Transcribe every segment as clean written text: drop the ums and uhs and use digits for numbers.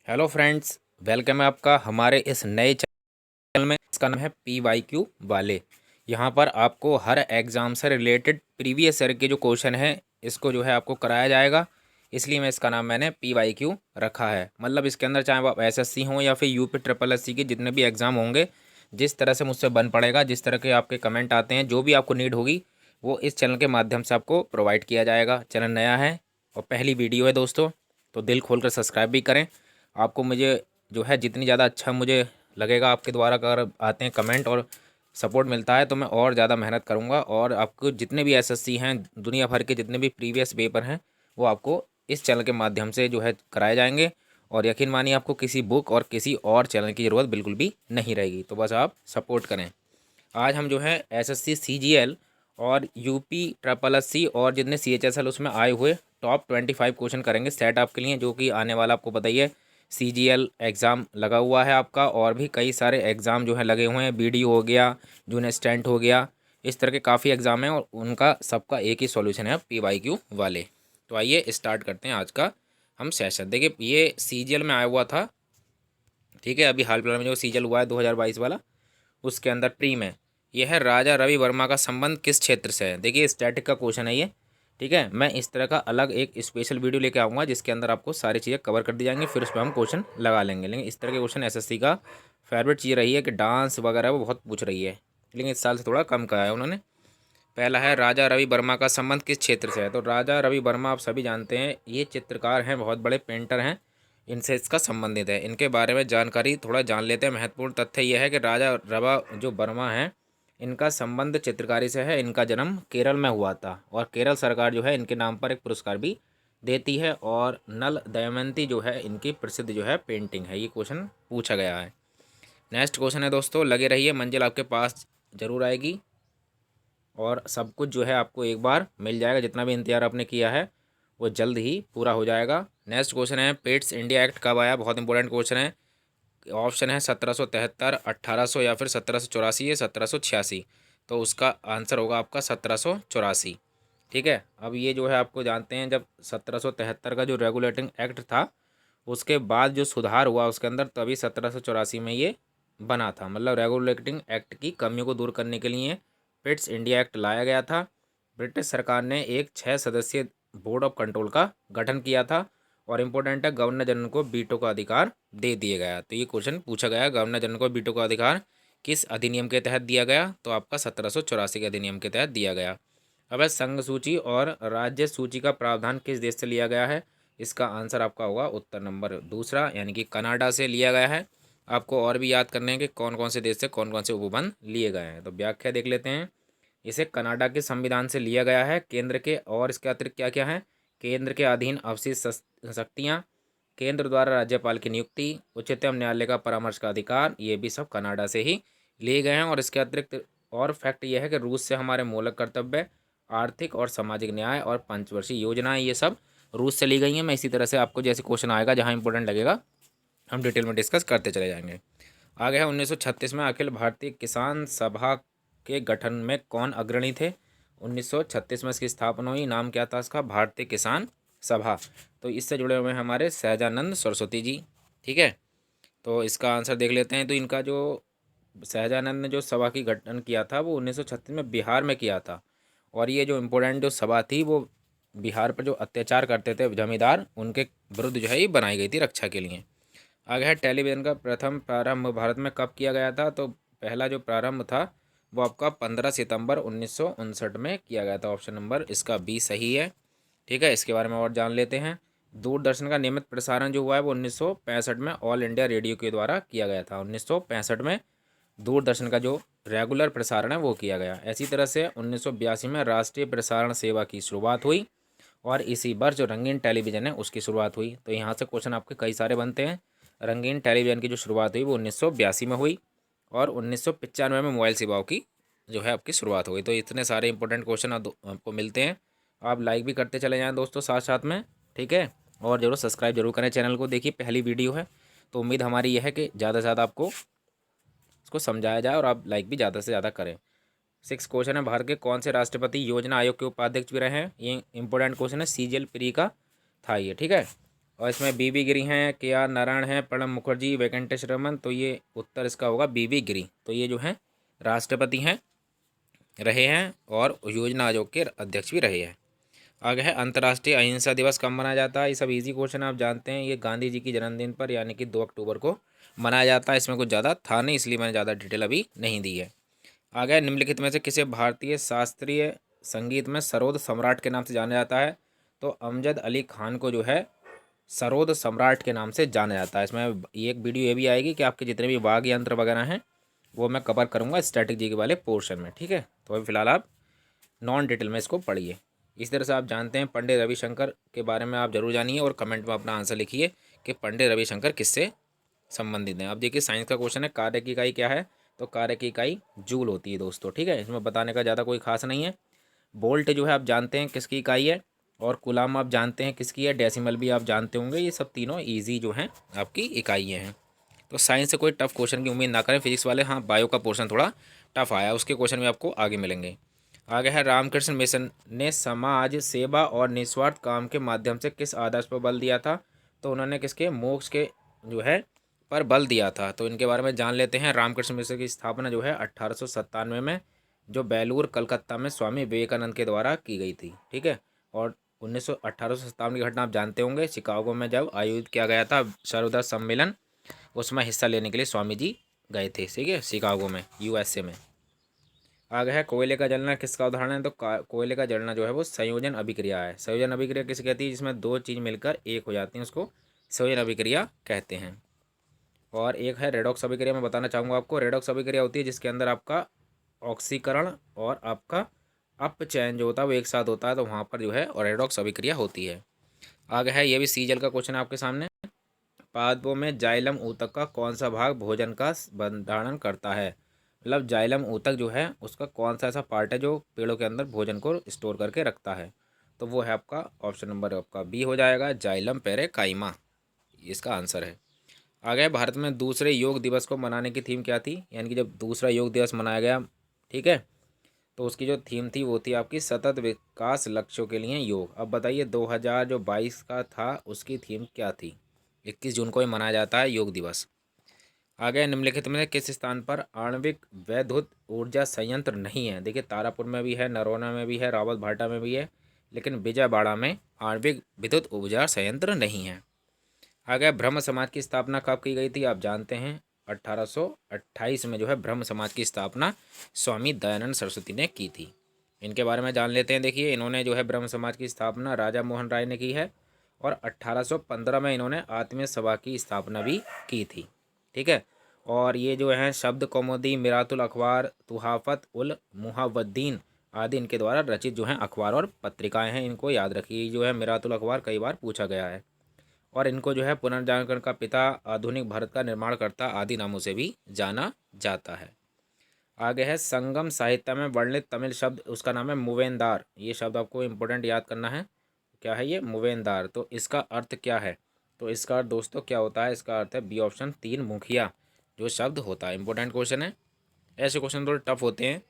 Hello friends, welcome है आपका हमारे इस नए चैनल में। इसका नाम है PYQ वाले। यहाँ पर आपको हर एग्ज़ाम से रिलेटेड प्रीवियस ईयर के जो क्वेश्चन हैं इसको जो है आपको कराया जाएगा। इसलिए इसका नाम मैंने PYQ रखा है। मतलब इसके अंदर चाहे आप SSC हों या फिर UP ट्रिपल एस सी के जितने भी एग्ज़ाम होंगे, जिस तरह से मुझसे बन पड़ेगा, जिस तरह के आपके कमेंट आते हैं, जो भी आपको नीड होगी वो इस चैनल के माध्यम से आपको प्रोवाइड किया जाएगा। चैनल नया है और पहली वीडियो है दोस्तों, तो दिल खोल कर सब्सक्राइब भी करें। आपको मुझे जो है जितनी ज़्यादा अच्छा मुझे लगेगा आपके द्वारा अगर आते हैं कमेंट और सपोर्ट मिलता है तो मैं और ज़्यादा मेहनत करूँगा और आपको जितने भी SSC हैं, दुनिया भर के जितने भी प्रीवियस पेपर हैं, वो आपको इस चैनल के माध्यम से जो है कराए जाएंगे। और यकीन मानिए आपको किसी बुक और किसी और चैनल की ज़रूरत बिल्कुल भी नहीं रहेगी। तो बस आप सपोर्ट करें। आज हम जो है SSC CGL और UP ट्रिपल एस सी और जितने CHSL उसमें आए हुए टॉप 25 क्वेश्चन करेंगे सेट आपके लिए, जो कि आने वाला आपको बताइए CGL एग्ज़ाम लगा हुआ है आपका, और भी कई सारे एग्ज़ाम जो हैं लगे हुए हैं। BDO हो गया, जूनियर स्टेंट हो गया, इस तरह के काफ़ी एग्ज़ाम हैं और उनका सबका एक ही सॉल्यूशन है PYQ वाले। तो आइए स्टार्ट करते हैं आज का हम सेशन। देखिए ये CGL में आया हुआ था, ठीक है। अभी हाल फिलहाल में जो CGL हुआ है 2022 वाला, उसके अंदर प्री में यह है राजा रवि वर्मा का संबंध किस क्षेत्र से है। देखिए स्टैटिक का क्वेश्चन है ये, ठीक है। मैं इस तरह का अलग एक स्पेशल वीडियो लेके आऊँगा जिसके अंदर आपको सारी चीज़ें कवर कर दी जाएंगी, फिर उस पर हम क्वेश्चन लगा लेंगे। लेकिन इस तरह के क्वेश्चन SSC का फेवरेट चीज़ रही है कि डांस वगैरह वो बहुत पूछ रही है, लेकिन इस साल से थोड़ा कम कहा है उन्होंने। पहला है राजा रवि वर्मा का संबंध किस क्षेत्र से है। तो राजा रवि वर्मा आप सभी जानते हैं, ये चित्रकार हैं, बहुत बड़े पेंटर हैं, इनसे इसका संबंधित है। इनके बारे में जानकारी थोड़ा जान लेते हैं। महत्वपूर्ण तथ्य यह है कि राजा रवा जो वर्मा है, इनका संबंध चित्रकारी से है। इनका जन्म केरल में हुआ था और केरल सरकार जो है इनके नाम पर एक पुरस्कार भी देती है। और नल दमयंती जो है इनकी प्रसिद्ध जो है पेंटिंग है। ये क्वेश्चन पूछा गया है। नेक्स्ट क्वेश्चन है दोस्तों, लगे रहिए, मंजिल आपके पास जरूर आएगी और सब कुछ जो है आपको एक बार मिल जाएगा। जितना भी इंतजार आपने किया है वो जल्द ही पूरा हो जाएगा। नेक्स्ट क्वेश्चन है, पेट्स इंडिया एक्ट कब आया। बहुत इंपॉर्टेंट क्वेश्चन है। ऑप्शन है 1773, 1800 या फिर 1784 या 1786। तो उसका आंसर होगा आपका 1784, ठीक है। अब ये जो है आपको जानते हैं, जब 1773 का जो रेगुलेटिंग एक्ट था उसके बाद जो सुधार हुआ उसके अंदर, तभी 1784 में ये बना था। मतलब रेगुलेटिंग एक्ट की कमियों को दूर करने के लिए पिट्स इंडिया एक्ट लाया गया था। ब्रिटिश सरकार ने एक 6 सदस्यीय बोर्ड ऑफ कंट्रोल का गठन किया था। और इम्पोर्टेंट है, गवर्नर जनरल को वीटो का अधिकार दे दिया गया। तो ये क्वेश्चन पूछा गया, गवर्नर जनरल को वीटो का अधिकार किस अधिनियम के तहत दिया गया। तो आपका 1784 के अधिनियम के तहत दिया गया। अब है संघ सूची और राज्य सूची का प्रावधान किस देश से लिया गया है। इसका आंसर आपका होगा उत्तर नंबर दूसरा, यानी कि कनाडा से लिया गया है। आपको और भी याद करने हैं कि कौन कौन से देश से कौन कौन से उपबंध लिए गए हैं। तो व्याख्या देख लेते हैं। इसे कनाडा के संविधान से लिया गया है। केंद्र के और इसके अतिरिक्त क्या क्या है, केंद्र के अधीन अवशिष्ट शक्तियाँ, केंद्र द्वारा राज्यपाल की नियुक्ति, उच्चतम न्यायालय का परामर्श का अधिकार, ये भी सब कनाडा से ही लिए गए हैं। और इसके अतिरिक्त और फैक्ट ये है कि रूस से हमारे मूलक कर्तव्य, आर्थिक और सामाजिक न्याय और पंचवर्षीय योजनाएं, ये सब रूस से ली गई हैं। मैं इसी तरह से आपको जैसे क्वेश्चन आएगा जहाँ इंपॉर्टेंट लगेगा हम डिटेल में डिस्कस करते चले जाएंगे। आगे है 1936 में अखिल भारतीय किसान सभा के गठन में कौन अग्रणी थे। 1936 में इसकी स्थापना हुई। नाम क्या था इसका, भारतीय किसान सभा। तो इससे जुड़े हुए हैं हमारे सहजानंद सरस्वती जी, ठीक है। तो इसका आंसर देख लेते हैं। तो इनका जो सहजानंद ने जो सभा की गठन किया था वो 1936 में बिहार में किया था। और ये जो इम्पोर्टेंट जो सभा थी वो बिहार पर जो अत्याचार करते थे जमींदार, उनके विरुद्ध जो है ये बनाई गई थी रक्षा के लिए। आगे है, टेलीविज़न का प्रथम प्रारंभ भारत में कब किया गया था। तो पहला जो प्रारंभ था वो आपका 15 सितंबर 1959 में किया गया था। ऑप्शन नंबर इसका बी सही है, ठीक है। इसके बारे में और जान लेते हैं। दूरदर्शन का नियमित प्रसारण जो हुआ है वो 1965 में ऑल इंडिया रेडियो के द्वारा किया गया था। 1965 में दूरदर्शन का जो रेगुलर प्रसारण है वो किया गया। इसी तरह से 1982 में राष्ट्रीय प्रसारण सेवा की शुरुआत हुई और इसी वर्ष जो रंगीन टेलीविज़न है उसकी शुरुआत हुई। तो यहाँ से क्वेश्चन आपके कई सारे बनते हैं। रंगीन टेलीविज़न की जो शुरुआत हुई वो 1982 में हुई और 1995 में मोबाइल सेवाओं की जो है आपकी शुरुआत हुई। तो इतने सारे इंपॉर्टेंट क्वेश्चन आपको मिलते हैं। आप लाइक भी करते चले जाएँ दोस्तों साथ साथ में, ठीक है। और जरूर सब्सक्राइब जरूर करें चैनल को। देखिए पहली वीडियो है तो उम्मीद हमारी यह है कि ज़्यादा से ज़्यादा आपको इसको समझाया जाए और आप लाइक भी ज़्यादा से ज़्यादा करें। 6 क्वेश्चन है, भारत के कौन से राष्ट्रपति योजना आयोग के उपाध्यक्ष भी रहे हैं। ये इंपॉर्टेंट क्वेश्चन है, CGL प्री का था ये, ठीक है। और इसमें बीबी गिरी हैं, के आर नारायण हैं, प्रणब मुखर्जी, वेंकटेश रमन। तो ये उत्तर इसका होगा बीबी गिरी। तो ये जो है राष्ट्रपति हैं, रहे हैं, और योजना आयोग के अध्यक्ष भी रहे हैं। आगे है अंतर्राष्ट्रीय अहिंसा दिवस कब मनाया जाता है। ये सब इजी क्वेश्चन आप जानते हैं। ये गांधी जी की जन्मदिन पर यानी कि 2 अक्टूबर को मनाया जाता है। इसमें कुछ ज़्यादा था नहीं, इसलिए मैंने ज़्यादा डिटेल अभी नहीं दी है। आगे निम्नलिखित में से किसे भारतीय शास्त्रीय संगीत में सरोद सम्राट के नाम से जाना जाता है। तो अमजद अली खान को जो है सरोद सम्राट के नाम से जाना जाता है। इसमें एक वीडियो ये भी आएगी कि आपके जितने भी वाद्य यंत्र वगैरह हैं वो मैं कवर करूँगा स्टैटिक जी के वाले पोर्शन में, ठीक है। तो अभी फिलहाल आप नॉन डिटेल में इसको पढ़िए। इस तरह से आप जानते हैं पंडित रविशंकर के बारे में आप जरूर जानिए और कमेंट में अपना आंसर लिखिए कि पंडित रविशंकर किससे संबंधित हैं। अब देखिए साइंस का क्वेश्चन है, कार्य की इकाई क्या है। तो कार्य की इकाई जूल होती है दोस्तों, ठीक है। इसमें बताने का ज़्यादा कोई खास नहीं है। बोल्ट जो है आप जानते हैं किसकी इकाई है, और कुलाम आप जानते हैं किसकी है, डेसिमल भी आप जानते होंगे। ये सब तीनों ईजी जो हैं आपकी इकाइयाँ हैं। तो साइंस से कोई टफ क्वेश्चन की उम्मीद ना करें। फिजिक्स वाले हाँ बायो का पोर्शन थोड़ा टफ आया, उसके क्वेश्चन भी आपको आगे मिलेंगे। आगे है रामकृष्ण मिशन ने समाज सेवा और निस्वार्थ काम के माध्यम से किस आदर्श पर बल दिया था। तो उन्होंने किसके मोक्ष के जो है पर बल दिया था। तो इनके बारे में जान लेते हैं। रामकृष्ण मिशन की स्थापना जो है 1897 में जो बेलूर कलकत्ता में स्वामी विवेकानंद के द्वारा की गई थी, ठीक है। और 1857 की घटना आप जानते होंगे, शिकागो में जब आयोजित किया गया था सर्वदल सम्मेलन, उसमें हिस्सा लेने के लिए स्वामी जी गए थे, ठीक है, शिकागो में, यूएसए में। आगे है कोयले का जलना किसका उदाहरण है। तो कोयले का जलना जो है वो संयोजन अभिक्रिया है। संयोजन अभिक्रिया किसे कहती है, जिसमें दो चीज़ मिलकर एक हो जाती हैं, उसको संयोजन अभिक्रिया कहते हैं। और एक है रेडॉक्स अभिक्रिया। मैं बताना चाहूँगा आपको, रेडॉक्स अभिक्रिया होती है जिसके अंदर आपका ऑक्सीकरण और आपका अपचयन जो होता है वो एक साथ होता है, तो वहाँ पर जो है और रेडॉक्स अभिक्रिया होती है। आगे है ये भी सीजल का क्वेश्चन है आपके सामने। पादपों में जाइलम ऊतक का कौन सा भाग भोजन का भंडारण करता है। मतलब जाइलम ऊतक जो है उसका कौन सा ऐसा पार्ट है जो पेड़ों के अंदर भोजन को स्टोर करके रखता है। तो वो है आपका ऑप्शन नंबर आपका बी हो जाएगा, जाइलम पेरेकाइमा, इसका आंसर है। आगे भारत में दूसरे योग दिवस को मनाने की थीम क्या थी। यानी कि जब दूसरा योग दिवस मनाया गया, ठीक है, तो उसकी जो थीम थी वो थी आपकी सतत विकास लक्ष्यों के लिए योग। अब बताइए 2022 का था उसकी थीम क्या थी। 21 जून को ही मनाया जाता है योग दिवस। आगे निम्नलिखित में किस स्थान पर आणविक वैद्युत ऊर्जा संयंत्र नहीं है। देखिए तारापुर में भी है, नरोना में भी है, रावत भाटा में भी है, लेकिन विजयवाड़ा में आणविक विद्युत ऊर्जा संयंत्र नहीं है। आगे ब्रह्म समाज की स्थापना कब की गई थी। आप जानते हैं 1828 में जो है ब्रह्म समाज की स्थापना स्वामी दयानंद सरस्वती ने की थी। इनके बारे में जान लेते हैं। देखिए इन्होंने जो है ब्रह्म समाज की स्थापना राजा मोहन राय ने की है, और 1815 में इन्होंने आत्मीय सभा की स्थापना भी की थी, ठीक है। और ये जो है शब्द कौमुदी, मिरातुल अखबार, तुहाफत उल मुहावद्दीन आदि इनके द्वारा रचित जो हैं अखबार और पत्रिकाएं हैं। इनको याद रखिए, जो है मिरातुल अखबार कई बार पूछा गया है। और इनको जो है पुनर्जागरण का पिता, आधुनिक भारत का निर्माणकर्ता आदि नामों से भी जाना जाता है। आगे है संगम साहित्य में वर्णित तमिल शब्द, उसका नाम है मुवेंदार। ये शब्द आपको इम्पोर्टेंट याद करना है। क्या है ये मुवेंदार, तो इसका अर्थ क्या है। तो इसका अर्थ दोस्तों क्या होता है, इसका अर्थ है बी ऑप्शन, तीन मुखिया जो शब्द होता है। इंपॉर्टेंट क्वेश्चन है। ऐसे क्वेश्चन थोड़े टफ होते हैं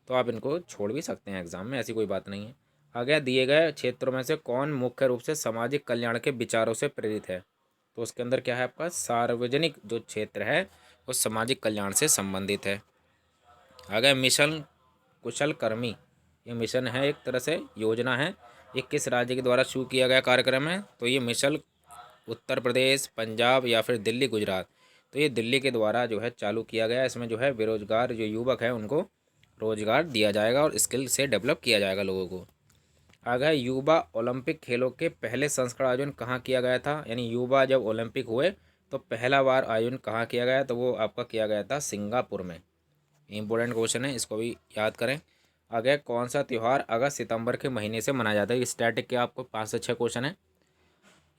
तो आप इनको छोड़ भी सकते हैं एग्जाम में, ऐसी कोई बात नहीं है। आगे दिए गए क्षेत्रों में से कौन मुख्य रूप से सामाजिक कल्याण के विचारों से प्रेरित है। तो उसके अंदर क्या है आपका सार्वजनिक जो क्षेत्र है वो सामाजिक कल्याण से संबंधित है। आगे मिशन कुशल कर्मी, ये मिशन है, एक तरह से योजना है। ये किस राज्य के द्वारा शुरू किया गया कार्यक्रम है। तो ये मिशन उत्तर प्रदेश, पंजाब या फिर दिल्ली, गुजरात। तो ये दिल्ली के द्वारा जो है चालू किया गया। इसमें जो है बेरोजगार जो युवक हैं उनको रोजगार दिया जाएगा और स्किल से डेवलप किया जाएगा लोगों को। आगे युवा ओलंपिक खेलों के पहले संस्करण आयोजन कहाँ किया गया था। यानी युवा जब ओलंपिक हुए तो पहला बार आयोजन कहाँ किया गया, तो वो आपका किया गया था सिंगापुर में। इंपॉर्टेंट क्वेश्चन है, इसको भी याद करें। आगे कौन सा त्यौहार अगस्त सितंबर के महीने से मनाया जाता है। स्टैटिक के आपको 5 से 6 क्वेश्चन है।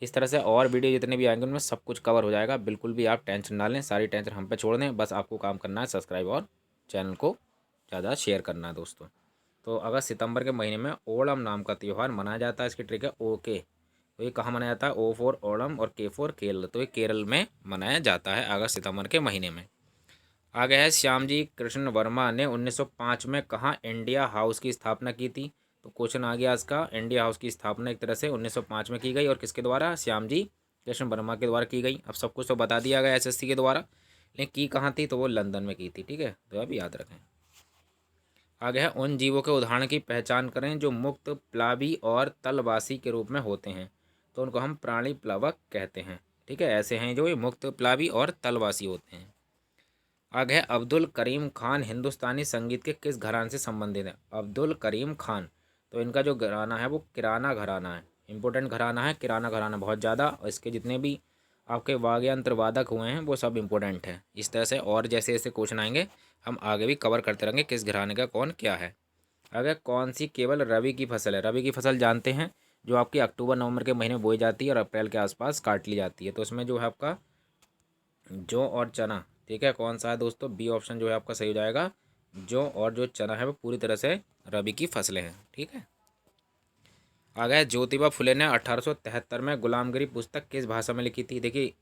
इस तरह से और वीडियो जितने भी आएंगे उनमें सब कुछ कवर हो जाएगा। बिल्कुल भी आप टेंशन ना लें, सारी टेंशन हम पे छोड़ दें। बस आपको काम करना है सब्सक्राइब और चैनल को ज़्यादा शेयर करना है दोस्तों। तो अगस्त सितंबर के महीने में ओणम नाम का त्यौहार मनाया जाता है। इसकी ट्रिक है ओके। तो ये कहाँ मनाया जाता है, ओ फॉर ओणम और के फॉर केरल। तो ये केरल में मनाया जाता है अगस्त सितंबर के महीने में। आगे है श्यामजी कृष्ण वर्मा ने 1905 में कहाँ इंडिया हाउस की स्थापना की थी। तो क्वेश्चन आ गया इसका, इंडिया हाउस की स्थापना एक तरह से 1905 में की गई और किसके द्वारा, श्यामजी कृष्ण वर्मा के द्वारा की गई। अब सब कुछ तो बता दिया गया एसएससी के द्वारा, लेकिन की कहाँ थी, तो वो लंदन में की थी। ठीक है, तो अब याद रखें। आगे है उन जीवों के उदाहरण की पहचान करें जो मुक्त प्लावी और तलवासी के रूप में होते हैं, तो उनको हम प्राणी प्लावक कहते हैं। ठीक है, ऐसे हैं जो ये मुक्त प्लावी और तलवासी होते हैं। आगे है अब्दुल करीम खान हिंदुस्तानी संगीत के किस घराने से संबंधित है। अब्दुल करीम खान, तो इनका जो घराना है वो किराना घराना है। इंपॉर्टेंट घराना है किराना घराना बहुत ज़्यादा, और इसके जितने भी आपके वाद्य यंत्र वादक हुए हैं वो सब इंपॉर्टेंट है। इस तरह से और जैसे जैसे क्वेश्चन आएंगे हम आगे भी कवर करते रहेंगे किस घराने का कौन क्या है। अगर कौन सी केवल रबी की फसल है। रबी की फसल जानते हैं जो आपकी अक्टूबर नवंबर के महीने में बोई जाती है और अप्रैल के आसपास काट ली जाती है। तो उसमें जो है आपका जौ और चना, ठीक है, कौन सा है दोस्तों, बी ऑप्शन जो है आपका सही हो जाएगा। जौ और जो चना है वो पूरी तरह से रबी की फसलें हैं। ठीक है, आगे है ज्योतिबा फुले ने 1873 में गुलामगिरी पुस्तक किस भाषा में लिखी थी। देखिए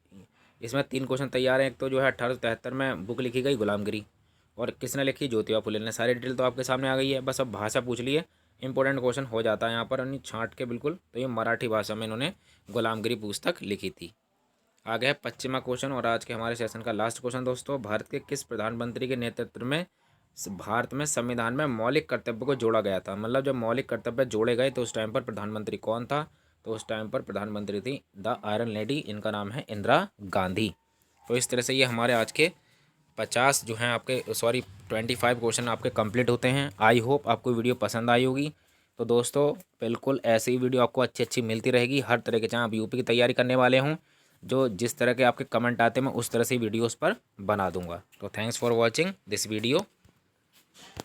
इसमें 3 क्वेश्चन तैयार हैं। एक तो जो है 1873 में बुक लिखी गई गुलामगिरी, और किसने लिखी, ज्योतिबा फुले ने। सारी डिटेल तो आपके सामने आ गई है, बस अब भाषा पूछ लिए, इंपॉर्टेंट क्वेश्चन हो जाता है यहाँ पर यानी छांट के बिल्कुल। तो ये मराठी भाषा में इन्होंने गुलामगिरी पुस्तक लिखी थी। आगे है 25वां क्वेश्चन और आज के हमारे सेशन का लास्ट क्वेश्चन दोस्तों। भारत के किस प्रधानमंत्री के नेतृत्व में भारत में संविधान में मौलिक कर्तव्य को जोड़ा गया था। मतलब जब मौलिक कर्तव्य जोड़े गए तो उस टाइम पर प्रधानमंत्री कौन था, तो उस टाइम पर प्रधानमंत्री थी द आयरन लेडी, इनका नाम है इंदिरा गांधी। तो इस तरह से ये हमारे आज के 50 जो हैं आपके 25 क्वेश्चन आपके कंप्लीट होते हैं। आई होप आपको वीडियो पसंद आई होगी। तो दोस्तों बिल्कुल ऐसी ही वीडियो आपको अच्छी अच्छी मिलती रहेगी हर तरह के, चाहे आप यूपी की तैयारी करने वाले हों, जो जिस तरह के आपके कमेंट आते हैं मैं उस तरह से वीडियोस पर बना दूंगा। तो thanks for watching this video.